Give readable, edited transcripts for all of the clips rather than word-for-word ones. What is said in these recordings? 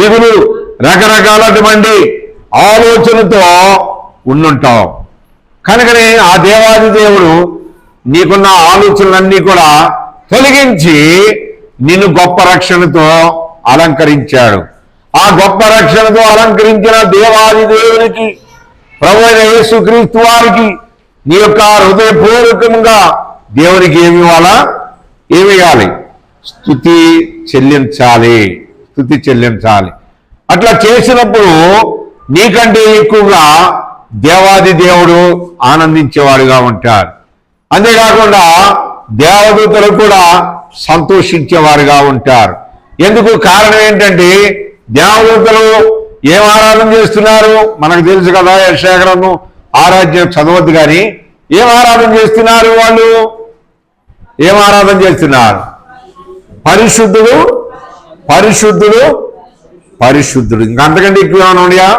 దిగులు, రకరకాలటువంటి ఆలోచనతో ఉండుంటావు. కనుకనే ఆ దేవాది దేవుడు నీకున్న ఆలోచనలన్నీ కూడా తొలగించి నిన్ను గొప్ప రక్షణతో అలంకరించాడు. ఆ గొప్ప రక్షణతో అలంకరించిన దేవాది దేవునికి, ప్రభువైన యేసుక్రీస్తు వారికి నీ యొక్క హృదయపూర్వకంగా దేవునికి ఏమి ఇవ్వాలా? ఏమి ఇవ్వాలి? స్తుతి చెల్లించాలి. స్తుతి చెల్లించాలి. అట్లా చేసినప్పుడు నీకంటే ఎక్కువగా దేవాది దేవుడు ఆనందించేవాడుగా ఉంటారు. అంతేకాకుండా దేవదూతలు కూడా సంతోషించేవారుగా ఉంటారు. ఎందుకు? కారణం ఏంటంటే దేవదూతలు ఏం ఆరాధన చేస్తున్నారు మనకు తెలుసు కదా. యెషయా గ్రంథం ఆరాధ్యం చదవద్దు కానీ ఏం ఆరాధన చేస్తున్నారు? వాళ్ళు ఏం ఆరాధన చేస్తున్నారు? పరిశుద్ధుడు, పరిశుద్ధుడు, పరిశుద్ధుడు. ఇంకంతకంటే ఎక్కువ ఏమైనా ఉన్నాయా?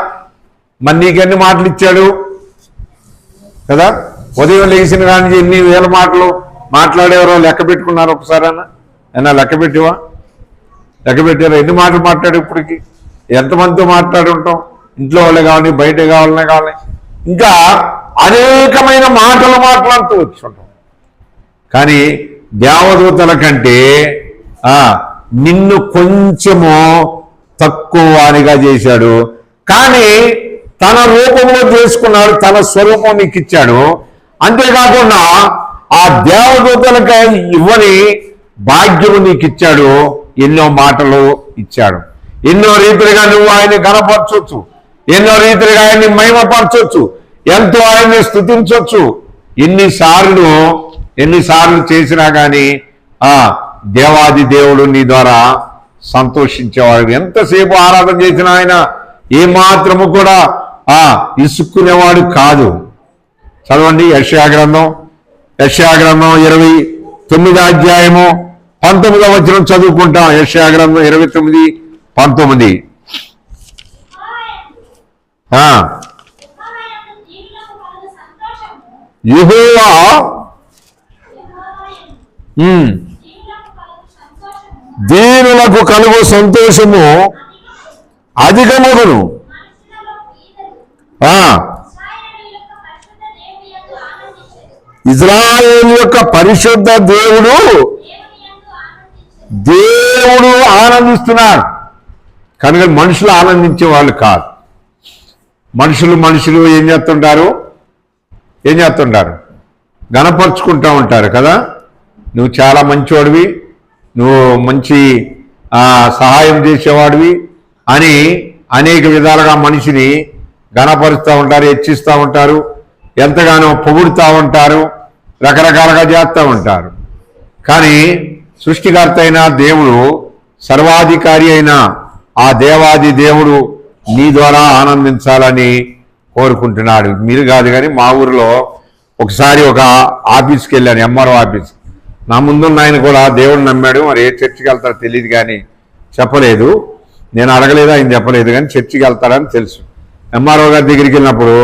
మరి నీకెన్ని మాటలు ఇచ్చాడు కదా. ఉదయం లేచిన కానీ ఎన్ని వేల మాటలు మాట్లాడేవారో లెక్క పెట్టుకున్నారు ఒకసారైనా? అయినా లెక్క పెట్టివా? లెక్క పెట్టారా? ఎన్ని మాటలు మాట్లాడు ఇప్పటికి? ఎంతమందితో మాట్లాడి ఉంటాం? ఇంట్లో వాళ్ళే కావాలి, బయట కావాలనే కావాలి, ఇంకా అనేకమైన మాటలు మాట్లాడుతూ వచ్చి ఉంటాం. కానీ దేవదూతల కంటే నిన్ను కొంచెము తక్కువ వారిగా చేశాడు. కానీ తన రూపంలో చేసుకున్నాడు, తన స్వరూపం నీకు ఇచ్చాడు. అంతేకాకుండా ఆ దేవదూతలకు ఇవ్వని భాగ్యము నీకు ఇచ్చాడు. ఎన్నో మాటలు ఇచ్చాడు. ఎన్నో రీతిలుగా నువ్వు ఆయన్ని గణపరచొచ్చు, ఎన్నో రీతిలుగా ఆయన్ని మహిమపరచొచ్చు, ఎంతో ఆయన్ని స్తుతించవచ్చు. ఎన్నిసార్లు చేసినా కానీ దేవాది దేవుడు నీ ద్వారా సంతోషించేవాడు. ఎంతసేపు ఆరాధన చేసినా ఆయన ఏమాత్రము కూడా ఇసుక్కునేవాడు కాదు. చదవండి యెషయా గ్రంథం 29వ అధ్యాయము 19వ వచనం చదువుకుంటాం. యెషయా గ్రంథం 29:19. యెహోవా దీనులకు కలుగు సంతోషము అధికమగును. ఇజ్రాయేలు యొక్క పరిశుద్ధ దేవుడు ఆనందిస్తున్నాడు. కనుక మనుషులు ఆనందించే వాళ్ళు కాదు. మనుషులు ఏం చేస్తుంటారు? గణపరుచుకుంటూ ఉంటారు కదా. నువ్వు చాలా మంచివాడివి, నువ్వు మంచి సహాయం చేసేవాడివి అని అనేక విధాలుగా మనిషిని గణపరుస్తూ ఉంటారు, హెచ్చిస్తూ ఉంటారు, ఎంతగానో పొగుడుతూ ఉంటారు, రకరకాలుగా చేస్తూ ఉంటారు. కానీ సృష్టికర్త అయిన దేవుడు, సర్వాధికారి అయిన ఆ దేవాది దేవుడు నీ ద్వారా ఆనందించాలని కోరుకుంటున్నాడు. మీరు కాదు కానీ మా ఊరిలో ఒకసారి ఒక ఆఫీస్కి వెళ్ళాను, ఎంఆర్ఓ ఆఫీస్. నా ముందున్న ఆయన కూడా దేవుడు నమ్మాడు. మరి ఏ చర్చికి వెళ్తాడో తెలియదు కానీ చెప్పలేదు, నేను అడగలేదు, ఆయన చెప్పలేదు. కానీ చర్చికి వెళ్తాడని తెలుసు. ఎంఆర్ఓ గారి దగ్గరికి వెళ్ళినప్పుడు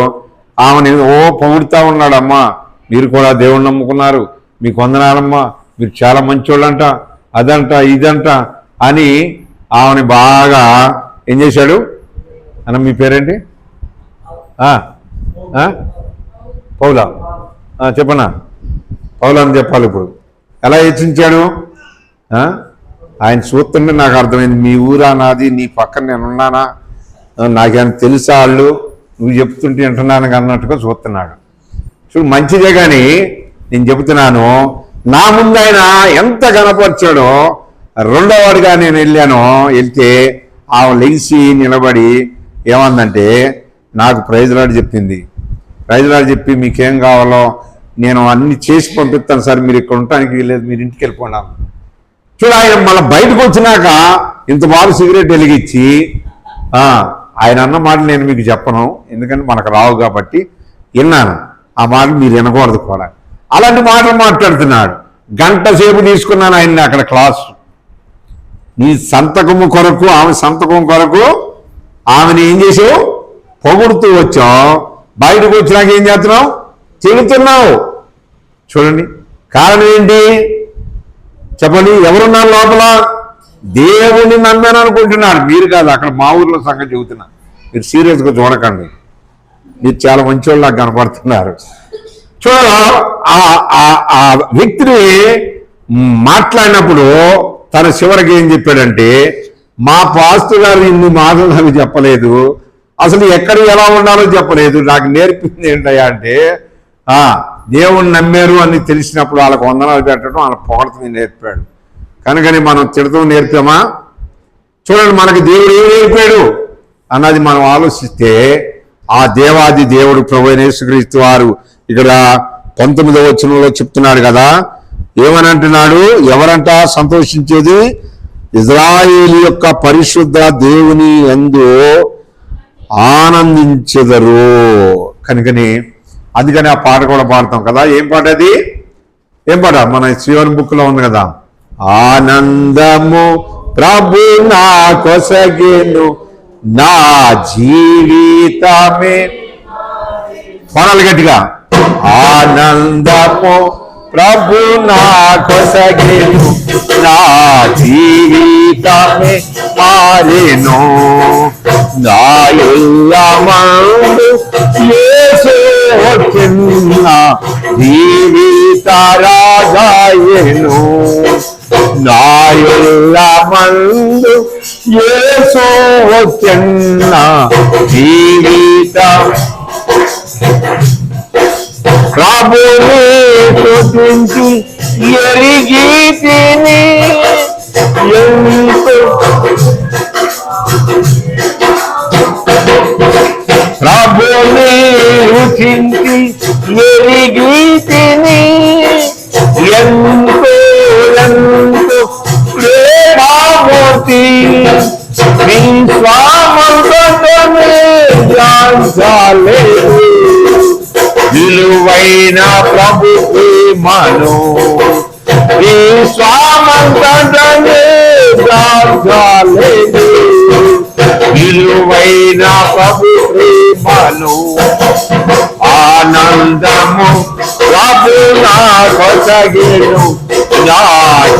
ఆమెని పొగుడుతూ ఉన్నాడు. అమ్మా మీరు కూడా దేవుడు నమ్ముకున్నారు, మీకు వందనాలమ్మా, మీరు చాలా మంచోళ్ళంట, అదంట ఇదంట అని ఆమెని బాగా ఏం చేశాడు అన్న. మీ పేరేంటి? పౌలా. చెప్పనా? పౌలా అని చెప్పాలి. ఇప్పుడు ఎలా హెచ్చించాడు? ఆయన చూస్తుంటే నాకు అర్థమైంది, మీ ఊరా నాది, నీ పక్కన నేను ఉన్నానా, నాకేమైనా తెలుసా వాళ్ళు, నువ్వు చెప్తుంటే వింటున్నాను అన్నట్టుగా చూస్తున్నాడు. చూడు, మంచిదే కానీ నేను చెబుతున్నాను, నా ముందు ఆయన ఎంత గణపరిచాడో. రెండోవాడిగా నేను వెళ్తే ఆమె లెగిసి నిలబడి ఏమందంటే, నాకు ప్రైజ్ లాడ్ చెప్పింది. ప్రైజ్ లాడ్ చెప్పి మీకేం కావాలో నేను అన్ని చేసి పంపిస్తాను సార్, మీరు ఇక్కడ ఉండటానికి వీలేదు, మీరు ఇంటికి వెళ్ళిపోండి. చూడు, ఆయన మళ్ళీ బయటకు వచ్చినాక ఇంత బాగా సిగరెట్ వెలిగించి ఆయన అన్న మాటలు నేను మీకు చెప్పను, ఎందుకంటే మనకు రావు కాబట్టి విన్నాను. ఆ మాటలు మీరు వినకూడదు కూడా. అలాంటి మాటలు మాట్లాడుతున్నాడు. గంట సేపు తీసుకున్నాను ఆయన్ని అక్కడ క్లాసు. నీ సంతకము కొరకు, ఆమె సంతకం కొరకు ఆమెను ఏం చేసావు? పొగుడుతూ వచ్చావు. బయటకు వచ్చినాక ఏం చేస్తున్నావు? చెబుతున్నావు. చూడండి, కారణం ఏంటి చెప్పండి? ఎవరున్నారు లోపల? దేవుణ్ణి నమ్మాను అనుకుంటున్నాడు. మీరు కాదు, అక్కడ మా ఊర్లో సంగతి చెబుతున్నా. మీరు సీరియస్గా చూడకండి, మీరు చాలా మంచివాళ్ళు నాకు కనపడుతున్నారు. చూడ ఆ వ్యక్తిని మాట్లాడినప్పుడు తన చివరికి ఏం చెప్పాడంటే, మా పాస్టర్ గారు ఇన్ని మాటలు నాకు చెప్పలేదు, అసలు ఎక్కడ ఎలా ఉండాలో చెప్పలేదు, నాకు నేర్పింది ఏంటయ్యా అంటే దేవుణ్ణి నమ్మారు అని తెలిసినప్పుడు వాళ్ళకు వందనాలు పెట్టడం, వాళ్ళ పొగడతని నేర్పాడు. కనుకని మనం తిడతాం నేర్పామా? చూడండి, మనకి దేవుడు ఏం నేర్పాడు అన్నది మనం ఆలోచిస్తే, ఆ దేవాది దేవుడు ప్రభువైన యేసుక్రీస్తు వారు ఇక్కడ 19వ వచనంలో చెప్తున్నాడు కదా, ఏమని అంటున్నాడు? ఎవరంట సంతోషించేది? ఇజ్రాయేలు యొక్క పరిశుద్ధ దేవుని యందు ఆనందించెదరు. కనుకని అందుకని ఆ పాట కూడా పాడతాం కదా. ఏం పాట అది? ఏం పాట? మన సియోను బుక్ లో ఉంది కదా, ఆనందము ప్రభు నా కొసగెను నా జీవితమే. పాడాలి గట్టిగా, ఆనందము ప్రభు నా కొసగెను నా జీవితమే మారెను నా ఎల్లమందు యేసు వచ్చిన జీవిత రాజాయెను నా ఎల్లమందు యేసు వచ్చిన జీవిత ప్రభుని స్తుతించి ఎరిగి తిని ప్రభుని రుచించి ఎరిగి తిని ఎంతో ఎంతో ప్రేమామూర్తి నీ స్వామంతమే జాంచాలేదు విలువైన ప్రభు ప్రేమను ఈ స్వామంతమే జాంచాలేదు విలువైన ప్రభు ప్రేమను ఆనందము ప్రభు నా కొసగెను నా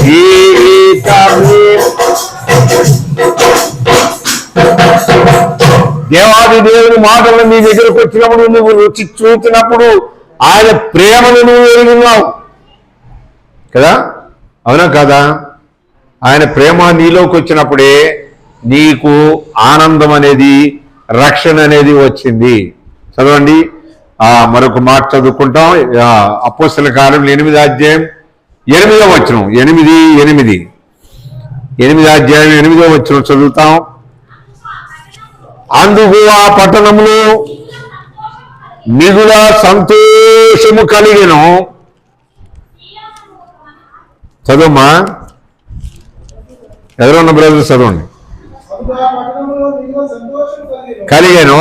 జీవితమే. దేవాది దేవుని మాటలు నీ దగ్గరకు వచ్చినప్పుడు, నువ్వు రుచి చూసినప్పుడు ఆయన ప్రేమను నువ్వు ఎరుగున్నావు కదా, అవునా కదా? ఆయన ప్రేమ నీలోకి వచ్చినప్పుడే నీకు ఆనందం అనేది, రక్షణ అనేది వచ్చింది. చదవండి, మరొక మాట చదువుకుంటాం. అపోస్తల కార్యములు 8వ అధ్యాయం 8వ వచనం, 8వ అధ్యాయం 8వ వచనం చదువుతాం. అందుకు ఆ పట్టణంలో మిగుల సంతోషము కలిగెను. చదవమ్మా, ఎదురున్న బ్రదర్ చదవండి. కలిగెను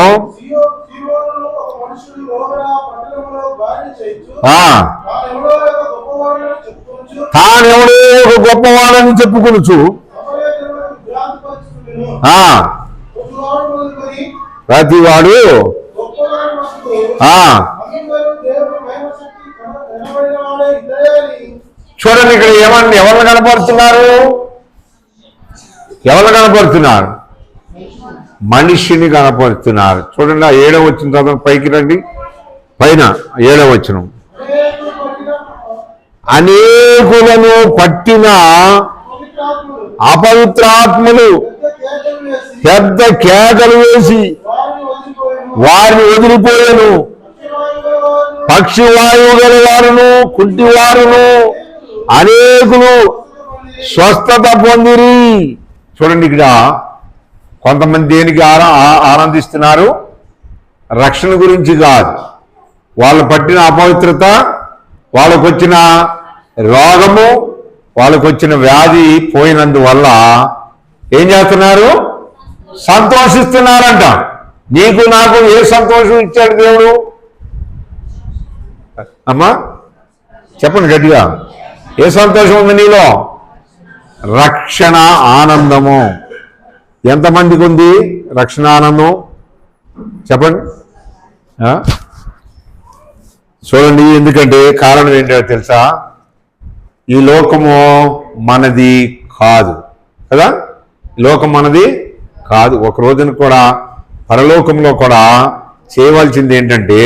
తానెవడో ఒక గొప్పవాడని చెప్పుకొనుచు ప్రతివాడు చూడండి, ఇక్కడ ఎవరిని కనపడుతున్నారు? ఎవరిని కనపడుతున్నారు? మనిషిని కనపడుతున్నారు. చూడండి, ఆ 7వ వచనం చదవండి, పైకి రండి, పైన 7వ వచనం. అనేకులను పట్టిన అపవిత్రాత్మలు పెద్ద కేకలు వేసి వారిని వదిలిపోయాను. పక్షివాయువు గల వారును కుంటివారును అనేకులు స్వస్థత పొందిరి. చూడండి, ఇక్కడ కొంతమంది దేనికి ఆనందిస్తున్నారు? రక్షణ గురించి కాదు, వాళ్ళు పట్టిన అపవిత్రత, వాళ్ళకు వచ్చిన రోగము, వాళ్ళకు వచ్చిన వ్యాధి పోయినందువల్ల ఏం చేస్తున్నారు? సంతోషిస్తున్నారంట. నీకు నాకు ఏ సంతోషం ఇచ్చాడు దేవుడు? అమ్మా చెప్పండి గట్టిగా, ఏ సంతోషం ఉంది నీలో? రక్షణ ఆనందము. ఎంతమందికి ఉంది రక్షణ ఆనందం? చెప్పండి. చూడండి, ఎందుకంటే కారణం ఏంటో తెలుసా? ఈ లోకము మనది కాదు. కదా. లోకం మనది కాదు. ఒక రోజున కూడా పరలోకంలో కూడా చేయవలసింది ఏంటంటే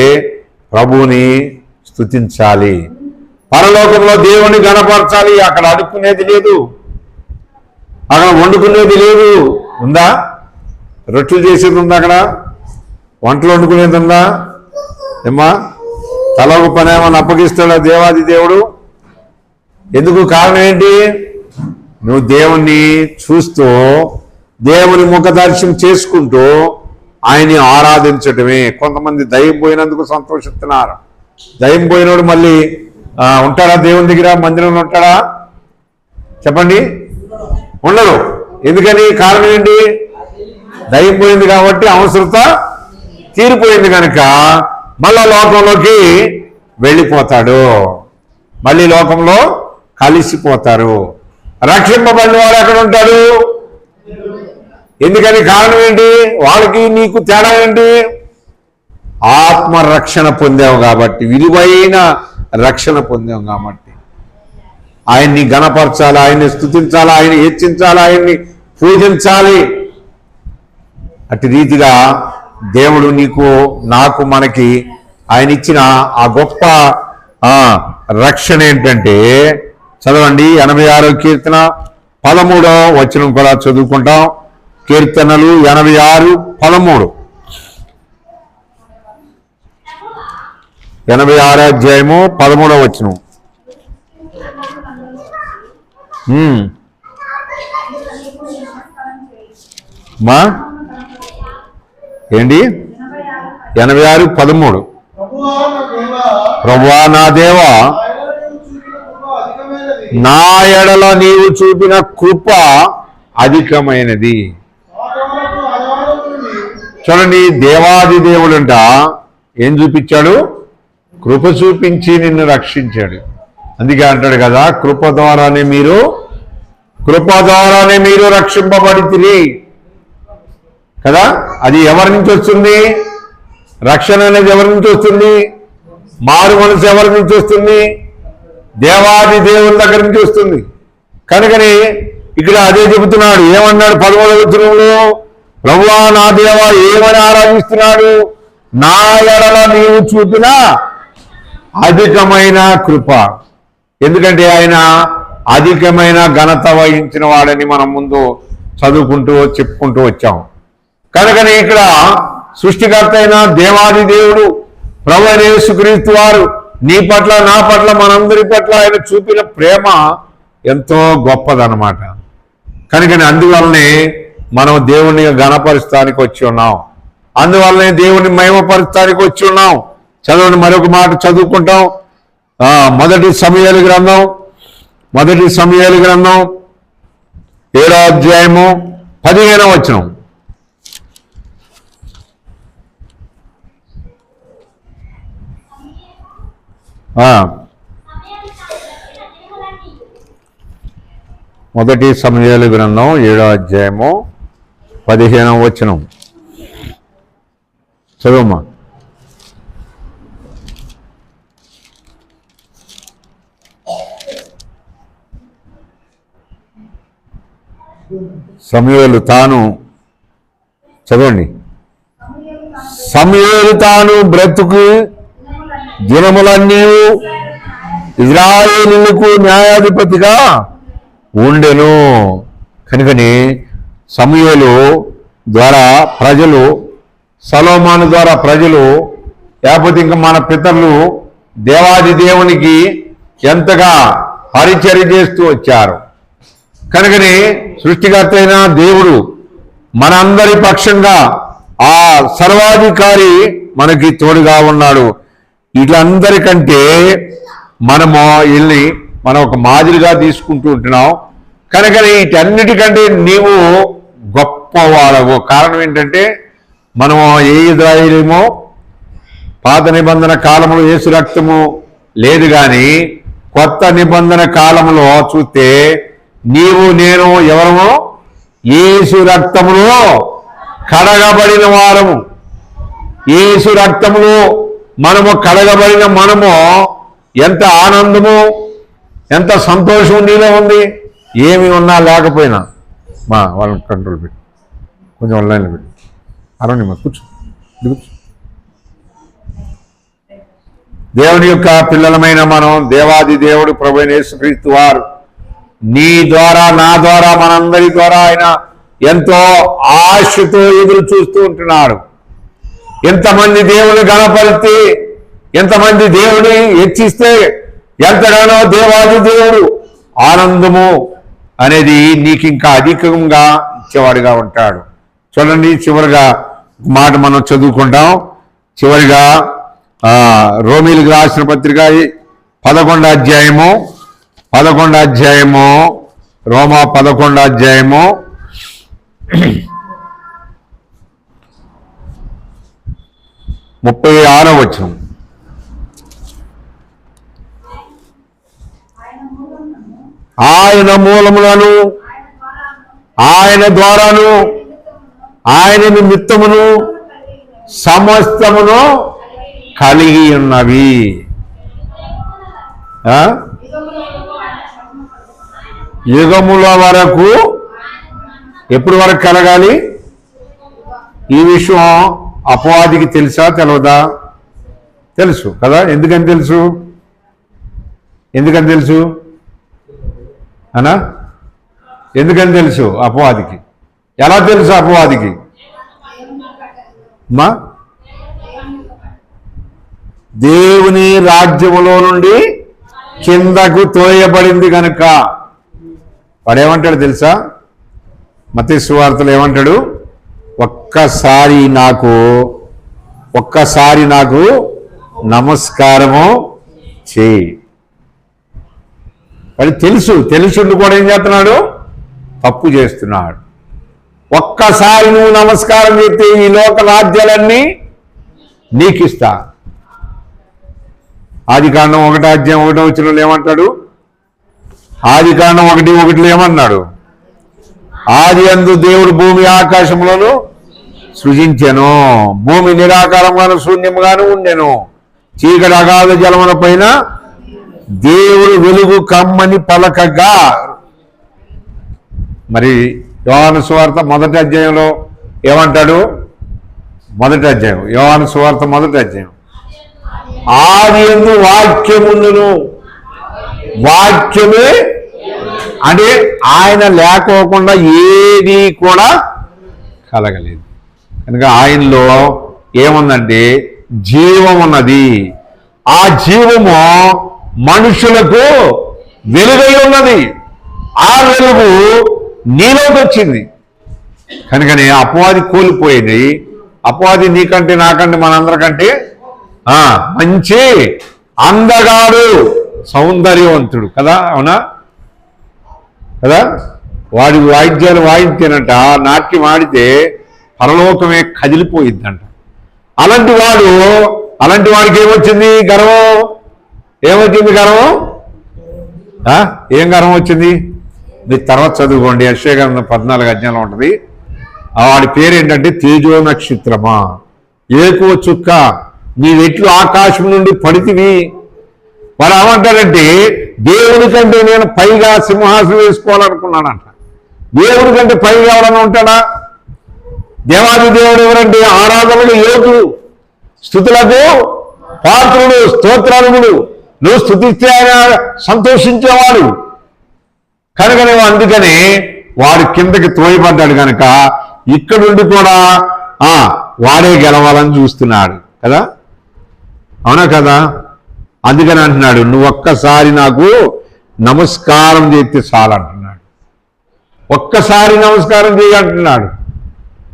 ప్రభువుని స్తుతించాలి, పరలోకంలో దేవుని గణపరచాలి. అక్కడ అడుక్కునేది లేదు, అక్కడ వండుకునేది లేదు. ఉందా? రొట్టెలు చేసేది ఉందా? అక్కడ వంటలు వండుకునేది ఉందా? ఏమ్మా, తల ఒక పని ఏమన్నా అప్పగిస్తాడా దేవాది దేవుడు? ఎందుకు? కారణం ఏంటి? నువ్వు దేవుణ్ణి చూస్తూ దేవుని ముఖదర్శనం చేసుకుంటూ ఆయన్ని ఆరాధించటమే. కొంతమంది దయ్యం పోయినందుకు సంతోషిస్తున్నారు. దయ్యం పోయినోడు మళ్ళీ ఉంటాడా దేవుని దగ్గర? మందిరంలో ఉంటాడా? చెప్పండి, ఉండడు. ఎందుకని? కారణం ఏంటి? దయ్యం పోయింది కాబట్టి అవసరత తీరిపోయింది కనుక మళ్ళా లోకంలోకి వెళ్ళిపోతాడు, మళ్ళీ లోకంలో కలిసిపోతారు. రక్షింపబడిన వాడు ఎక్కడ ఉంటాడు? ఎందుకని? కారణం ఏంటి? వాళ్ళకి నీకు తేడా ఏంటి? ఆత్మరక్షణ పొందావు కాబట్టి, విలువైన రక్షణ పొందాం కాబట్టి ఆయన్ని గణపరచాలి, ఆయన్ని స్తుతించాలి, ఆయన్ని హెచ్చించాలి, ఆయన్ని పూజించాలి. అటు రీతిగా దేవుడు నీకు, నాకు, మనకి ఆయన ఇచ్చిన ఆ గొప్ప రక్షణ ఏంటంటే, చదవండి 86వ కీర్తన 13వ వచనం కూడా చదువుకుంటాం. కీర్తనలు 86:13. 86వ అధ్యాయము 13వ వచనం. మా ఏంటి? 86:13. ప్రభువా నా దేవా, నా ఎడల నీవు చూపిన కృప అధికమైనది. చూడండి, దేవాది దేవుడంట ఏం చూపించాడు? కృప చూపించి నిన్ను రక్షించాడు. అందుకే అంటాడు కదా, కృప ద్వారానే మీరు రక్షింపబడితిరి కదా. అది ఎవరి నుంచి వస్తుంది? రక్షణ అనేది ఎవరి నుంచి వస్తుంది? మారు మనసు ఎవరి నుంచి వస్తుంది? దేవాది దేవుని దగ్గర నుంచి వస్తుంది. కనుకని ఇక్కడ అదే చెబుతున్నాడు. ఏమన్నాడు 11వ వచనంలో? ప్రభువా నా దేవా, ఏమని ఆరాధిస్తున్నాడు? నా ఎడల నీవు చూపిన అధికమైన కృప. ఎందుకంటే ఆయన అధికమైన ఘనత వహించిన వాడని మనం ముందు చదువుకుంటూ చెప్పుకుంటూ వచ్చాం. కనుకని ఇక్కడ సృష్టికర్త అయిన దేవాది దేవుడు ప్రభువైన యేసుక్రీస్తు వారు నీ పట్ల, నా పట్ల, మనందరి పట్ల ఆయన చూపిన ప్రేమ ఎంతో గొప్పదన్నమాట. కనుకని అందువల్లనే మనం దేవుని గణపరుస్తానికి వచ్చి ఉన్నాం, అందువల్లనే దేవుని మహిమపరుస్తానికి వచ్చి ఉన్నాం. చదవండి, మరొక మాట చదువుకుంటాం. మొదటి సమూయేలు గ్రంథం 7వ అధ్యాయము 15వ వచనం. మొదటి సమూయేలు గ్రంథం 7వ అధ్యాయము 15వ వచనం. చదువమ్మా. సమూయేలు తాను, చదవండి, సమూయేలు తాను బ్రతుకు దినములన్నీ ఇశ్రాయేలులకు న్యాయాధిపతిగా ఉండెను. కనుకని సమూయేలు ద్వారా ప్రజలు, సొలొమోను ద్వారా ప్రజలు, లేకపోతే ఇంకా మన పితరులు దేవాది దేవునికి ఎంతగా పరిచర్య చేస్తూ వచ్చారు. కనుకని సృష్టికర్త అయిన దేవుడు మనందరి పక్షంగా ఆ సర్వాధికారి మనకి తోడుగా ఉన్నాడు. వీళ్ళందరికంటే మనము వీళ్ళని మనం ఒక మాదిరిగా తీసుకుంటూ ఉంటున్నాం. కనుకని వీటన్నిటికంటే నీవు గొప్పవాడవు. కారణం ఏంటంటే మనము ఏ ఇజ్రాయేలీమో పాత నిబంధన కాలంలో యేసు రక్తము లేదు, కానీ కొత్త నిబంధన కాలంలో చూస్తే నీవు నేను ఎవరమో యేసు రక్తములో కడగబడిన వారము. యేసు రక్తములో మనము కడగబడిన మనము ఎంత ఆనందము, ఎంత సంతోషం నీలో ఉంది. ఏమి ఉన్నా లేకపోయినా వాళ్ళని కంట్రోల్ పెట్టు, కొంచెం ఆన్లైన్లో పెట్టు. అరవని కూర్చో. దేవుని యొక్క పిల్లలమైన మనం దేవాది దేవుడు ప్రభువైన యేసుక్రీస్తు వారు నీ ద్వారా నా ద్వారా మనందరి ద్వారా ఆయన ఎంతో ఆశతో ఎదురు చూస్తూ ఉంటున్నాడు. ఎంతమంది దేవుని గణపరిస్తే, ఎంతమంది దేవుని హెచ్చిస్తే ఎంతగానో దేవాది దేవుడు ఆనందము అనేది నీకు ఇంకా అధికంగా ఇచ్చేవాడిగా ఉంటాడు. చూడండి, చివరిగా మాట మనం చదువుకుంటాం. చివరిగా రోమీలకు రాసిన పత్రిక 11వ అధ్యాయము రోమా 11వ అధ్యాయము 36వ వచనం. ఆయన మూలములను, ఆయన ద్వారాను, ఆయన నిమిత్తమును సమస్తమును కలిగి ఉన్నవి. యుగముల వరకు, ఎప్పుడు వరకు కలగాలి? ఈ విషయం అపవాదికి తెలుసా తెలవదా? తెలుసు కదా. ఎందుకని తెలుసు అనా? ఎందుకని తెలుసు అపవాదికి? ఎలా తెలుసు అపవాదికి? మా దేవుని రాజ్యములో నుండి కిందకు తోయబడింది కనుక. వాడేమంటాడు తెలుసా? మత్తయి సువార్తలో ఏమంటాడు? ఒక్కసారి నాకు నమస్కారము చేయి. వాడు తెలుసుండి కూడా ఏం చేస్తున్నాడు? తప్పు చేస్తున్నాడు. ఒక్కసారి నువ్వు నమస్కారం చేస్తే ఈ లోక రాజ్యాలన్నీ నీకు ఇస్తా. ఆదికాండం 1వ అధ్యాయం 1వ వచనంలో ఏమంటాడు? ఆదికాండం 1:1 ఏమన్నాడు? ఆది యందు దేవుడు భూమి ఆకాశములను సృజించెను. భూమి నిరాకారంగాను శూన్యముగాను ఉండెను. చీకటి అగాధ జలముల పైన దేవుడు వెలుగు కమ్మని పలకగా. మరి యోహాను సువార్త 1వ అధ్యాయంలో ఏమంటాడు? 1వ అధ్యాయం యోహాను సువార్త 1వ అధ్యాయం, ఆది యందు వాక్యముండును, వాక్యమే అంటే ఆయన లేకోకుండా ఏది కూడా కలగలేదు. కనుక ఆయనలో ఏముందంటే జీవం ఉన్నది. ఆ జీవము మనుషులకు వెలుగై ఉన్నది. ఆ వెలుగు నీలోకి వచ్చింది. కనుకనే అపవాది కోల్పోయింది. అపవాది నీకంటే నాకంటే మనందరికంటే మంచి అందగాడు, సౌందర్యవంతుడు కదా. అవునా కదా? వాడి వాయిద్యాలు వాయిద్యానంట, నాట్యం ఆడితే పరలోకమే కదిలిపోయిద్దంట. అలాంటి వాడికి ఏమొచ్చింది? గర్వం. ఏమొచ్చింది గర్వం? ఏం గర్వం వచ్చింది? మీరు తర్వాత చదువుకోండి. యెషయా గ్రంథం 14వ అధ్యాయంలో ఉంటుంది. వాడి పేరేంటంటే తేజో నక్షత్రమా, ఏకువ చుక్క, నీవెట్లు ఆకాశం నుండి పడితివి. వాడు ఏమంటాడంటే దేవుడి కంటే నేను పైగా సింహాసనం వేసుకోవాలనుకున్నానంట. దేవుడి కంటే పైగా ఎవడన్నా ఉంటాడా? దేవాది దేవుడు ఎవరంటే ఆరాధనలు యోగుడు, స్తుతులకు పాత్రుడు, స్తోత్రాలుడు. నువ్వు స్తుతిస్తే ఆయన సంతోషించేవాడు. కనుక నువ్వు అందుకని వాడు కిందకి తోయబడ్డాడు కనుక ఇక్కడుండి కూడా వాడే గెలవాలని చూస్తున్నాడు కదా. అవునా కదా? అందుకని అంటున్నాడు, నువ్వు ఒక్కసారి నాకు నమస్కారం చేస్తే చాలంటున్నాడు. ఒక్కసారి నమస్కారం చేయంటున్నాడు.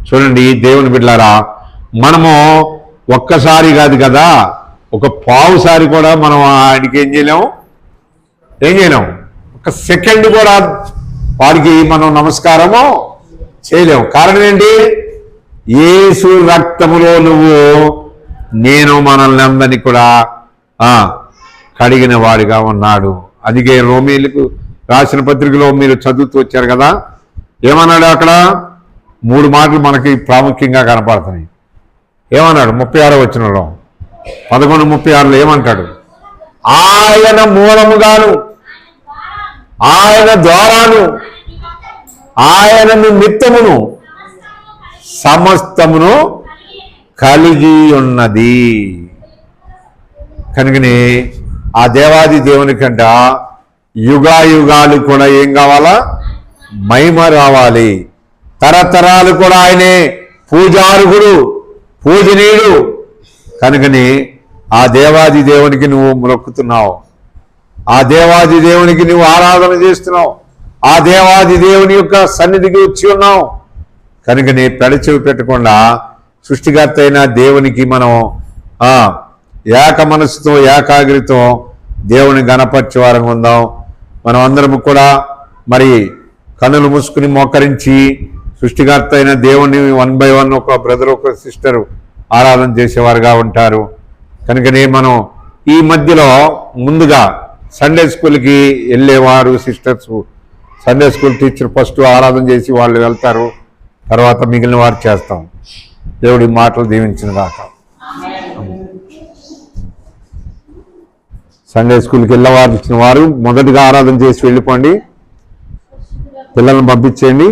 చూడండి దేవుని బిడ్డలారా, మనము ఒక్కసారి కాదు కదా, ఒక పావుసారి కూడా మనం ఆయనకి ఏం చేయలేము. ఒక సెకండ్ కూడా వాడికి మనం నమస్కారము చేయలేము. కారణం ఏంటి? యేసు రక్తములో నేను మనల్ని అందరినీ కూడా కడిగిన వాడిగా ఉన్నాడు. అందుకే రోమీలకు రాసిన పత్రికలో మీరు చదువుతూ వచ్చారు కదా, ఏమన్నాడు అక్కడ? 3 మాటలు మనకి ప్రాముఖ్యంగా కనపడుతున్నాయి. ఏమన్నాడు? 36వ వచనంలో 11:36లో ఏమంటాడు? ఆయన మూలముగాను, ఆయన ద్వారాను, ఆయన నిమిత్తమును సమస్తమును కలిగి ఉన్నది. కనుకనే ఆ దేవాది దేవుని కంట యుగాయుగాలు కూడా ఏం కావాలా? మహిమ రావాలి. తరతరాలు కూడా ఆయనే పూజార్హుడు, పూజనీయుడు. కనుకని ఆ దేవాది దేవునికి నువ్వు మొక్కుతున్నావు, ఆ దేవాది దేవునికి నువ్వు ఆరాధన చేస్తున్నావు, ఆ దేవాది దేవుని యొక్క సన్నిధికి వచ్చి ఉన్నావు. కనుకని పెడచెవి పెట్టకుండా సృష్టికర్త అయిన దేవునికి మనం ఏక మనసుతో ఏకాగ్రితో దేవుని గణపరిచే వారంగా ఉందాం. మనం అందరం కూడా మరి కన్నులు మూసుకుని మోకరించి సృష్టికర్త అయిన దేవుని 1 by 1 ఒక బ్రదర్ ఒక సిస్టర్ ఆరాధన చేసేవారుగా ఉంటారు. కనుకనే మనం ఈ మధ్యలో ముందుగా సండే స్కూల్కి వెళ్ళేవారు sisters, Sunday school teacher first ఆరాధన చేసి వాళ్ళు వెళ్తారు, తర్వాత మిగిలిన వారు చేస్తాం. దేవుడి మాటలు దీవించిన దాకా. సండే స్కూల్కి వెళ్ళేవారు ఇచ్చిన వారు మొదటిగా ఆరాధన చేసి వెళ్ళిపోండి, పిల్లల్ని పంపించేయండి.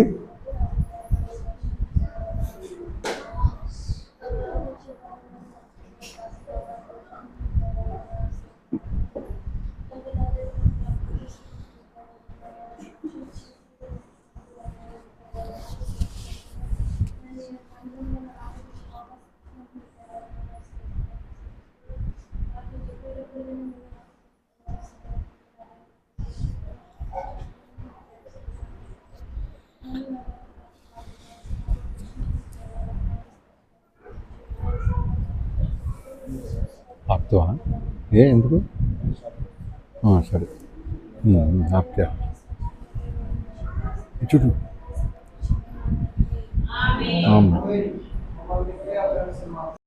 ఆపుతావా? ఎందుకు? సరే ఆప్తా చూడు.